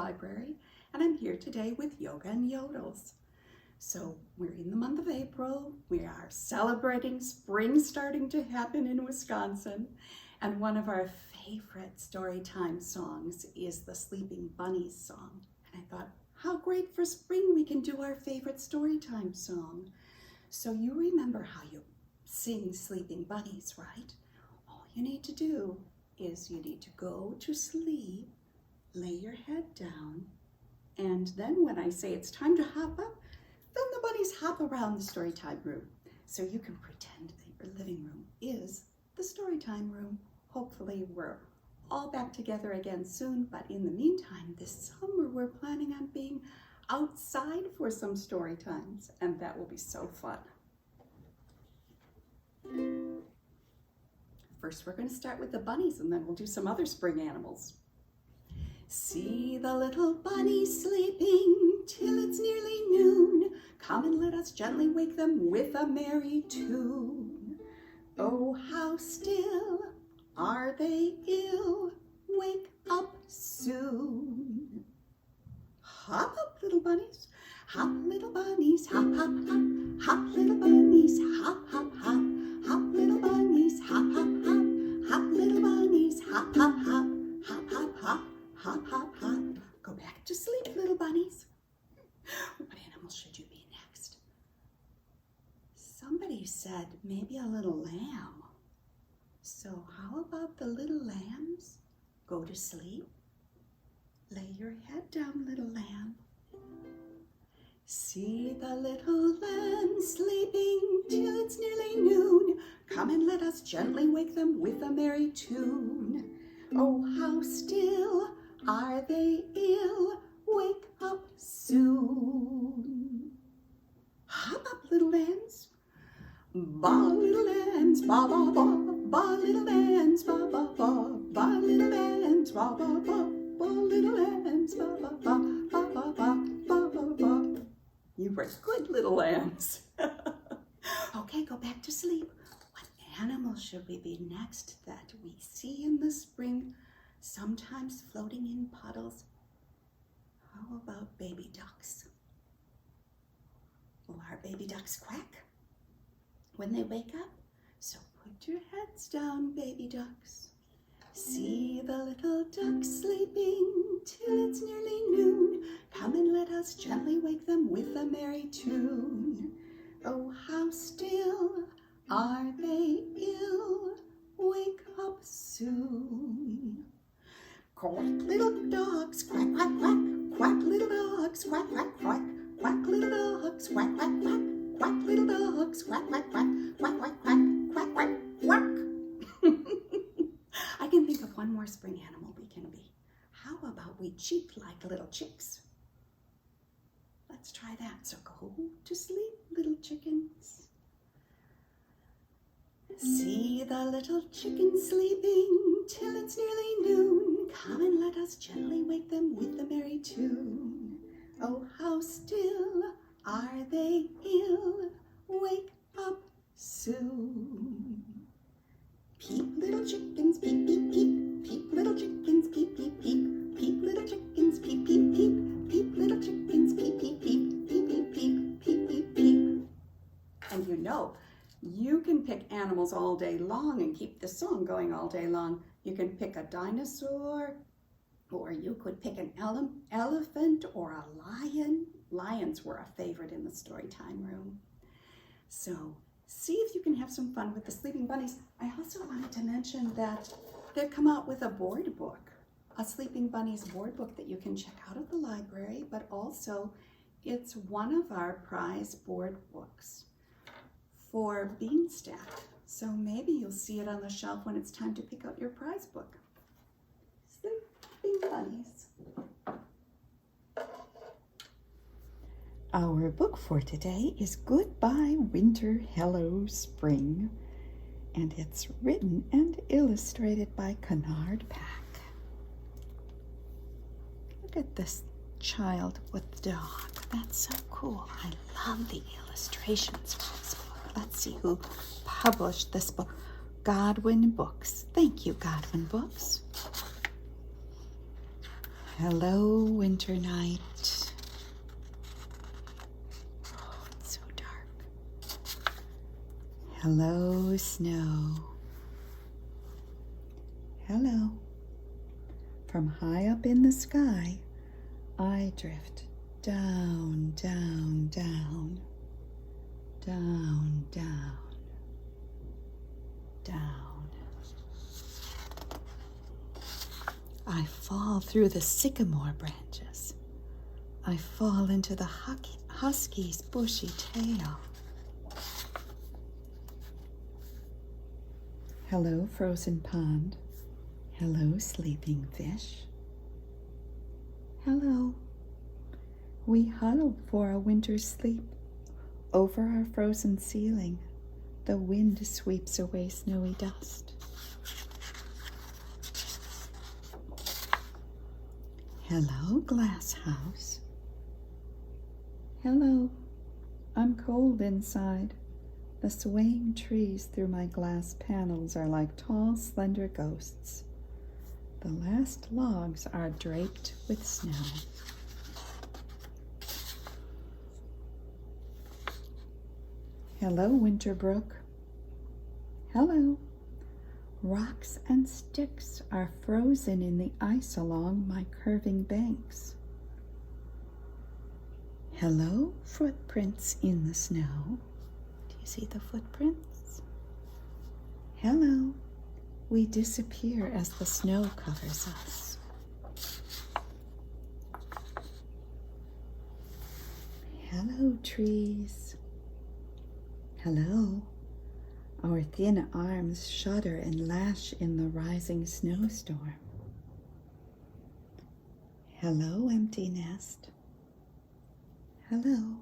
Library, and I'm here today with Yoga and Yodels. So we're in the month of April. We are celebrating spring starting to happen in Wisconsin, and one of our favorite story time songs is the Sleeping Bunnies song. And I thought, how great for spring we can do our favorite story time song. So you remember how you sing Sleeping Bunnies, right? All you need to do is you need to go to sleep, lay your head down, and then when I say it's time to hop up, then the bunnies hop around the storytime room. So you can pretend that your living room is the storytime room. Hopefully we're all back together again soon, but in the meantime, this summer we're planning on being outside for some story times, and that will be so fun. First, we're going to start with the bunnies, and then we'll do some other spring animals. See the little bunnies sleeping till it's nearly noon. Come and let us gently wake them with a merry tune. Oh, how still are they ill? Wake up soon. Hop up, little bunnies. Hop, little bunnies. Hop, hop, hop. Hop, little bunnies. Hop, hop, hop. Hop, little bunnies. Hop, hop, hop. Hop, little bunnies. Hop, hop, hop. Hop, hop, hop. Hop, hop, hop. Go back to sleep, little bunnies. What animal should you be next? Somebody said maybe a little lamb. So how about the little lambs? Go to sleep. Lay your head down, little lamb. See the little lambs sleeping till it's nearly noon. Come and let us gently wake them with a merry tune. Oh, how still are they ill? Wake up soon. Hop up, little lambs. Ba, little lambs, ba, ba, ba. Ba, little lambs, ba, ba, ba. Ba, little lambs, ba, ba, ba. Ba, little lambs, ba, ba, ba. Ba, ba, ba, ba, ba, ba. You were good little lambs. Okay, go back to sleep. What animal should we be next that we see in the spring, sometimes floating in puddles? How about baby ducks? Will our baby ducks quack when they wake up? So put your heads down, baby ducks. See the little ducks sleeping till it's nearly noon. Come and let us gently wake them with a merry tune. Oh, how still are they ill? Wake up soon. Quack, little dogs, quack, quack, quack. Quack, little dogs, quack, quack, quack. Quack, little dogs, quack, quack, quack. Quack, little dogs, quack, quack, quack. Quack, quack, quack. Quack, quack, quack. I can think of one more spring animal we can be. How about we cheep like little chicks? Let's try that. So go to sleep, little chickens. See the little chickens sleeping till it's nearly noon. Come and let us gently wake them with a merry tune. Oh, how still are they ill? Wake up soon. Peep, little chickens, peep, peep, peep. Peep, little chickens, peep, peep, peep. Peep, little chickens, peep, peep, peep. Peep, little chickens, peep, peep, peep. Peep, peep, peep. Peep, peep, peep. And you know, you can pick animals all day long and keep the song going all day long. You can pick a dinosaur, or you could pick an elephant or a lion. Lions were a favorite in the storytime room. So see if you can have some fun with the Sleeping Bunnies. I also wanted to mention that they've come out with a board book, a Sleeping Bunnies board book that you can check out at the library, but also it's one of our prize board books for Beanstack. So maybe you'll see it on the shelf when it's time to pick out your prize book. Sleeping Bunnies. Our book for today is Goodbye Winter, Hello Spring, and it's written and illustrated by Kennard Pack. Look at this child with the dog. That's so cool. I love the illustrations for this book. Let's see who published this book. Godwin Books. Thank you, Godwin Books. Hello, winter night. Oh, it's so dark. Hello, snow. Hello. From high up in the sky, I drift down, down, down, down, down, down. I fall through the sycamore branches. I fall into the husky's bushy tail. Hello, frozen pond. Hello, sleeping fish. Hello. We huddle for a winter's sleep. Over our frozen ceiling, the wind sweeps away snowy dust. Hello, glass house. Hello. I'm cold inside. The swaying trees through my glass panels are like tall, slender ghosts. The last logs are draped with snow. Hello, winter brook. Hello. Rocks and sticks are frozen in the ice along my curving banks. Hello, footprints in the snow. Do you see the footprints? Hello. We disappear as the snow covers us. Hello, trees. Hello. Our thin arms shudder and lash in the rising snowstorm. Hello, empty nest. Hello.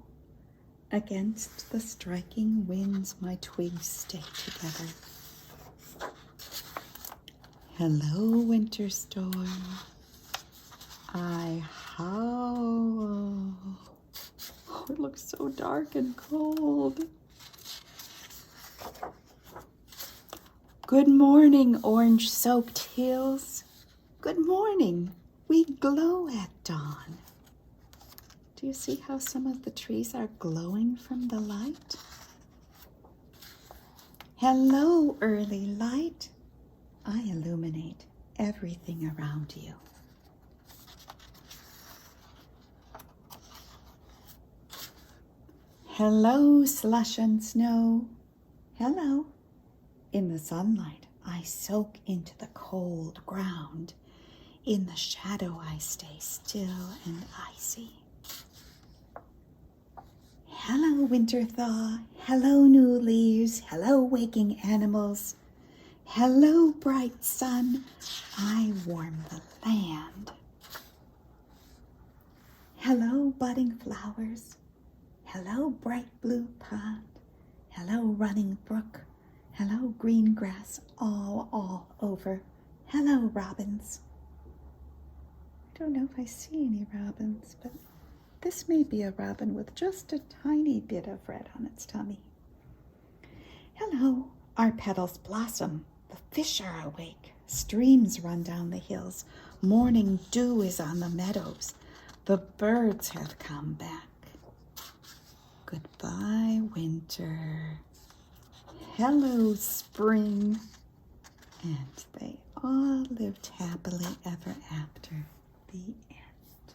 Against the striking winds, my twigs stay together. Hello, winter storm. I howl. Oh, it looks so dark and cold. Good morning, orange-soaked hills. Good morning. We glow at dawn. Do you see how some of the trees are glowing from the light? Hello, early light. I illuminate everything around you. Hello, slush and snow. Hello. In the sunlight, I soak into the cold ground. In the shadow, I stay still and icy. Hello, winter thaw. Hello, new leaves. Hello, waking animals. Hello, bright sun. I warm the land. Hello, budding flowers. Hello, bright blue pond. Hello, running brook. Hello, green grass all over. Hello, robins. I don't know if I see any robins, but this may be a robin with just a tiny bit of red on its tummy. Hello, our petals blossom. The fish are awake. Streams run down the hills. Morning dew is on the meadows. The birds have come back. Goodbye, winter. Hello, spring. And they all lived happily ever after. The end.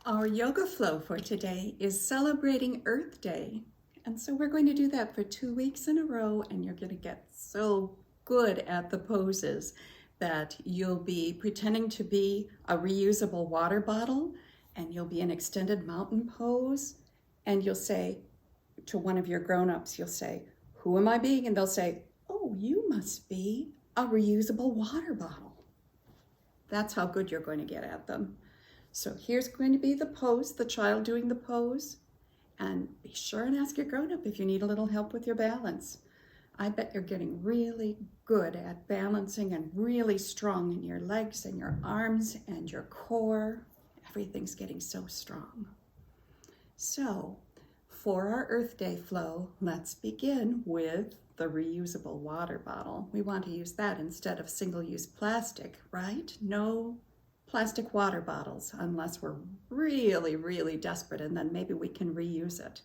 Our yoga flow for today is celebrating Earth Day. And so we're going to do that for 2 weeks in a row, and you're going to get so good at the poses that you'll be pretending to be a reusable water bottle, and you'll be an extended mountain pose, and you'll say to one of your grown-ups, you'll say, "Who am I being?" And they'll say, "Oh, you must be a reusable water bottle." That's how good you're going to get at them. So here's going to be the pose, the child doing the pose. And be sure and ask your grown-up if you need a little help with your balance. I bet you're getting really good at balancing and really strong in your legs and your arms and your core. Everything's getting so strong. So for our Earth Day flow, let's begin with the reusable water bottle. We want to use that instead of single-use plastic, right? No plastic water bottles unless we're really, really desperate, and then maybe we can reuse it.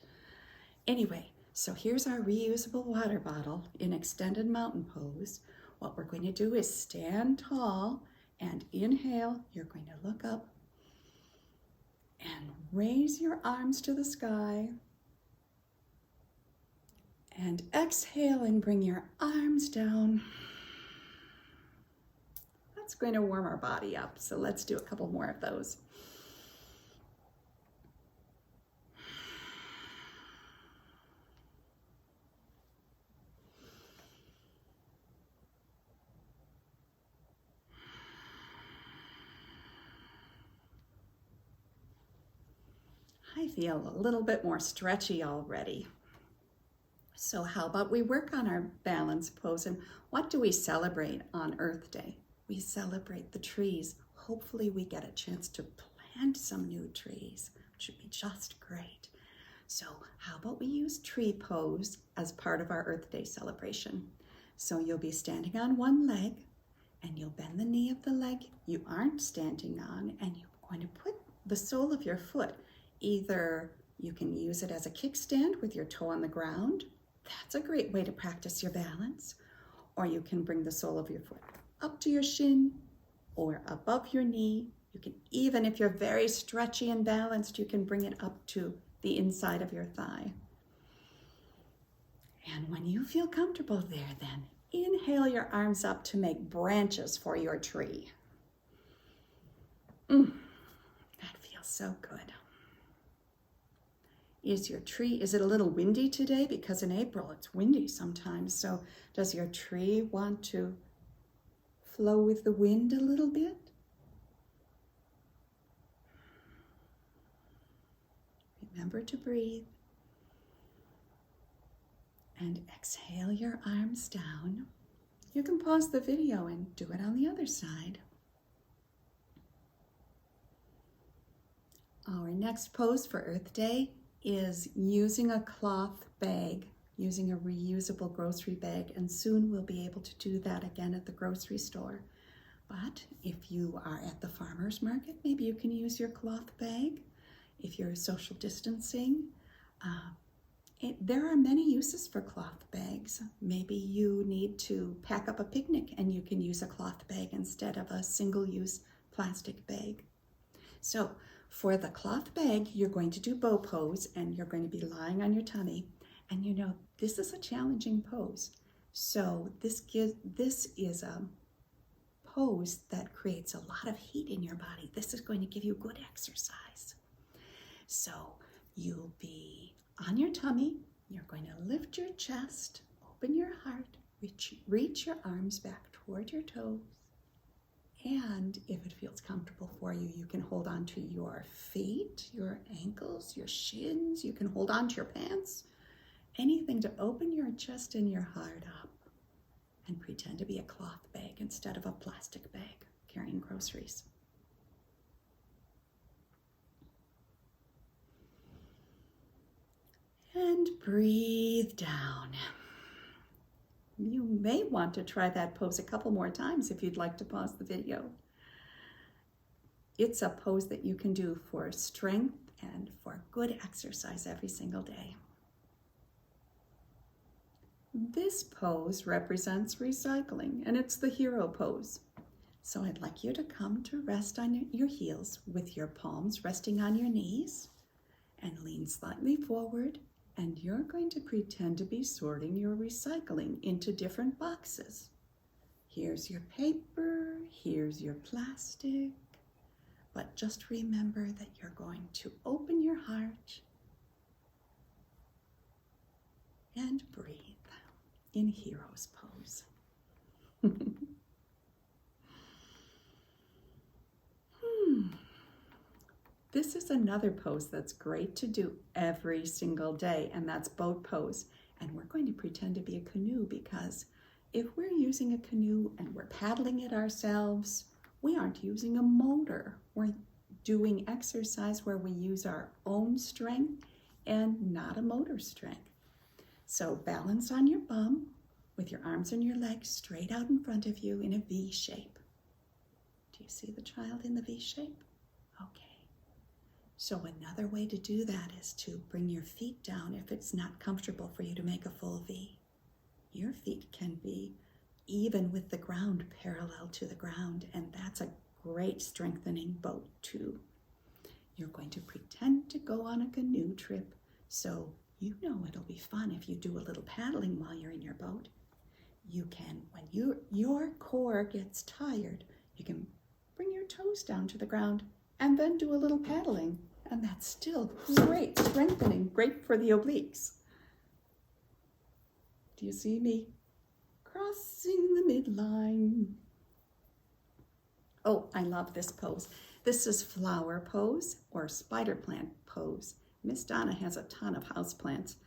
Anyway, so here's our reusable water bottle in extended mountain pose. What we're going to do is stand tall and inhale. You're going to look up and raise your arms to the sky. And exhale and bring your arms down. That's going to warm our body up, so let's do a couple more of those. I feel a little bit more stretchy already. So how about we work on our balance pose, and what do we celebrate on Earth Day? We celebrate the trees. Hopefully we get a chance to plant some new trees, which would be just great. So how about we use tree pose as part of our Earth Day celebration? So you'll be standing on one leg, and you'll bend the knee of the leg you aren't standing on, and you're going to put the sole of your foot, either you can use it as a kickstand with your toe on the ground. That's a great way to practice your balance. Or you can bring the sole of your foot up to your shin or above your knee. You can, even if you're very stretchy and balanced, you can bring it up to the inside of your thigh. And when you feel comfortable there, then inhale your arms up to make branches for your tree. That feels so good. Is it a little windy today? Because in April it's windy sometimes. So does your tree want to flow with the wind a little bit? Remember to breathe. And exhale your arms down. You can pause the video and do it on the other side. Our next pose for Earth Day is using a cloth bag, using a reusable grocery bag, and soon we'll be able to do that again at the grocery store. But if you are at the farmer's market, maybe you can use your cloth bag. If you're social distancing, there are many uses for cloth bags. Maybe you need to pack up a picnic and you can use a cloth bag instead of a single-use plastic bag. So for the cloth bag, you're going to do bow pose, and you're going to be lying on your tummy. And you know, this is a challenging pose. So this is a pose that creates a lot of heat in your body. This is going to give you good exercise. So you'll be on your tummy. You're going to lift your chest, open your heart, reach your arms back toward your toes. And if it feels comfortable for you, you can hold on to your feet, your ankles, your shins. You can hold on to your pants. Anything to open your chest and your heart up. And pretend to be a cloth bag instead of a plastic bag carrying groceries. And breathe down. You may want to try that pose a couple more times if you'd like to pause the video. It's a pose that you can do for strength and for good exercise every single day. This pose represents recycling, and it's the hero pose. So I'd like you to come to rest on your heels with your palms resting on your knees, and lean slightly forward. And you're going to pretend to be sorting your recycling into different boxes. Here's your paper, here's your plastic. But just remember that you're going to open your heart and breathe in hero's pose. This is another pose that's great to do every single day, and that's boat pose. And we're going to pretend to be a canoe, because if we're using a canoe and we're paddling it ourselves, we aren't using a motor. We're doing exercise where we use our own strength and not a motor strength. So balance on your bum with your arms and your legs straight out in front of you in a V shape. Do you see the child in the V shape? Okay. So another way to do that is to bring your feet down if it's not comfortable for you to make a full V. Your feet can be even with the ground, parallel to the ground, and that's a great strengthening boat too. You're going to pretend to go on a canoe trip, so you know it'll be fun if you do a little paddling while you're in your boat. You can, when your core gets tired, you can bring your toes down to the ground and then do a little paddling, and that's still great strengthening, great for the obliques. Do you see me? Crossing the midline. Oh, I love this pose. This is flower pose or spider plant pose. Miss Donna has a ton of houseplants.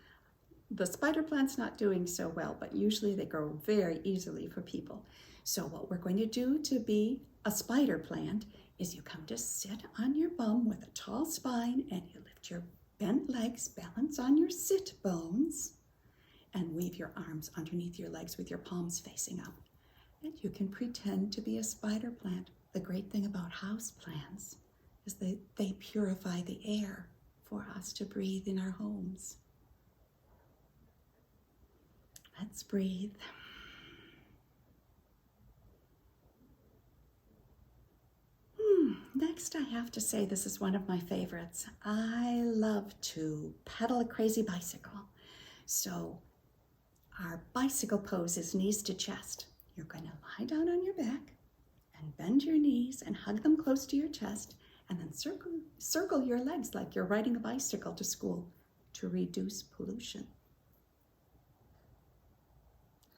The spider plant's not doing so well, but usually they grow very easily for people. So what we're going to do to be a spider plant is you come to sit on your bum with a tall spine and you lift your bent legs, balance on your sit bones, and weave your arms underneath your legs with your palms facing up. And you can pretend to be a spider plant. The great thing about house plants is that they purify the air for us to breathe in our homes. Let's breathe. Next, I have to say this is one of my favorites. I love to pedal a crazy bicycle. So our bicycle pose is knees to chest. You're going to lie down on your back and bend your knees and hug them close to your chest, and then circle your legs like you're riding a bicycle to school to reduce pollution.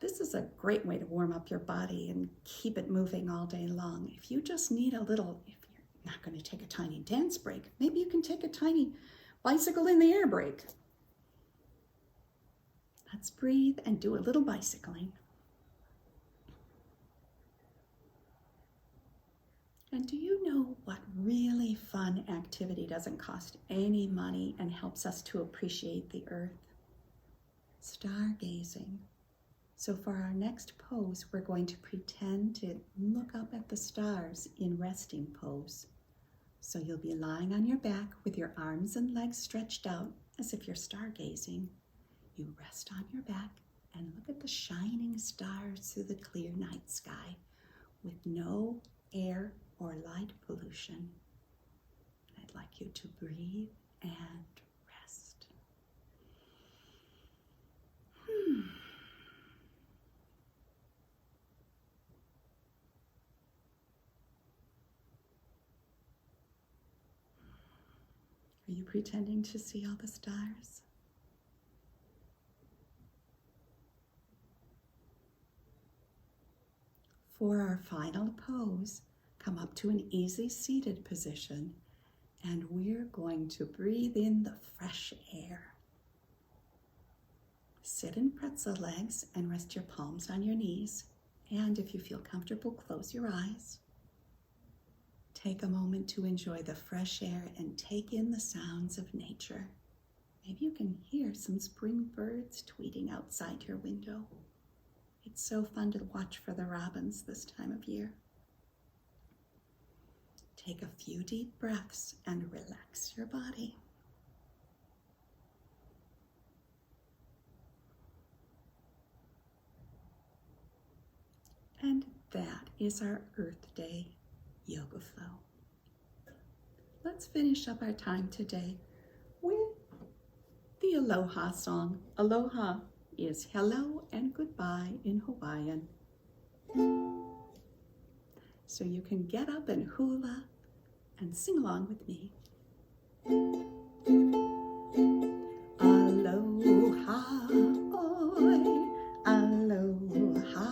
This is a great way to warm up your body and keep it moving all day long. If you just need a little, if you're not going to take a tiny dance break, maybe you can take a tiny bicycle in the air break. Let's breathe and do a little bicycling. And do you know what really fun activity doesn't cost any money and helps us to appreciate the earth? Stargazing. So for our next pose, we're going to pretend to look up at the stars in resting pose. So you'll be lying on your back with your arms and legs stretched out as if you're stargazing. You rest on your back and look at the shining stars through the clear night sky with no air or light pollution. I'd like you to breathe and rest. Are you pretending to see all the stars? For our final pose, come up to an easy seated position, and we're going to breathe in the fresh air. Sit in pretzel legs and rest your palms on your knees, and if you feel comfortable, close your eyes. Take a moment to enjoy the fresh air and take in the sounds of nature. Maybe you can hear some spring birds tweeting outside your window. It's so fun to watch for the robins this time of year. Take a few deep breaths and relax your body. And that is our Earth Day yoga flow. Let's finish up our time today with the Aloha song. Aloha is hello and goodbye in Hawaiian. So you can get up and hula and sing along with me. Aloha oi, aloha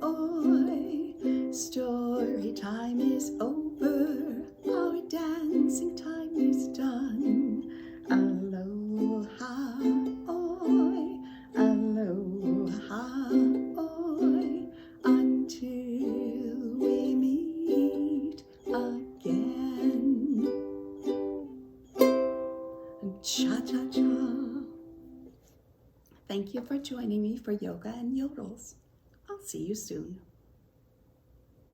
oi. Story time is over, our dancing time is done. Aloha oi, aloha oi. Until we meet again. Cha-cha-cha. Thank you for joining me for yoga and yodels. I'll see you soon.